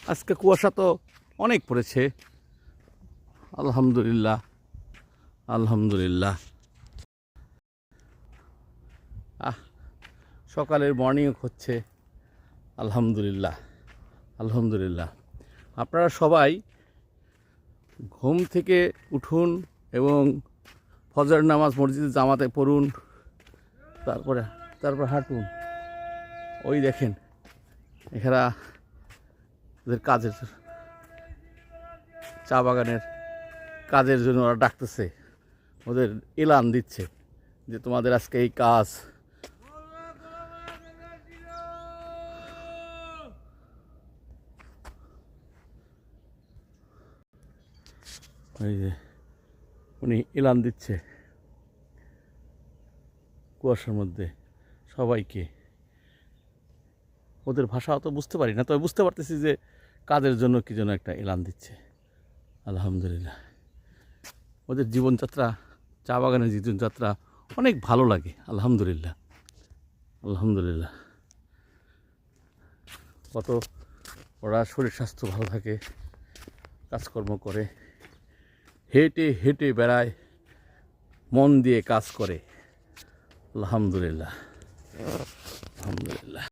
আজকে কুয়াশা তো অনেক পড়েছে। আলহামদুলিল্লাহ, আলহামদুলিল্লাহ। সকালের মর্নিং হচ্ছে। আলহামদুলিল্লাহ, আলহামদুলিল্লাহ। আপনারা সবাই ঘুম থেকে উঠুন এবং ফজর নামাজ মসজিদে জামাতে পড়ুন, তারপর হাঁটুন। ওই দেখেন এখানে ওদের কাজের, চা বাগানের কাজের জন্য ওরা ডাকতেছে, ওদের এলান দিচ্ছে যে তোমাদের আজকে এই কাজ। ওই যে উনি এলান দিচ্ছে কুয়াশার মধ্যে সবাইকে। ওদের ভাষা অত বুঝতে পারি না, তবে বুঝতে পারতেছি যে কাজের জন্য কি যেন একটা এলান দিচ্ছে। আলহামদুলিল্লাহ। ওদের জীবনযাত্রা, চা বাগানের জীবনযাত্রা অনেক ভালো লাগে। আলহামদুলিল্লাহ, আলহামদুলিল্লাহ। কত ওরা শরীর স্বাস্থ্য ভালো থাকে, কাজকর্ম করে, হেঁটে হেঁটে বেড়ায়, মন দিয়ে কাজ করে। আলহামদুলিল্লাহ, আলহামদুলিল্লাহ।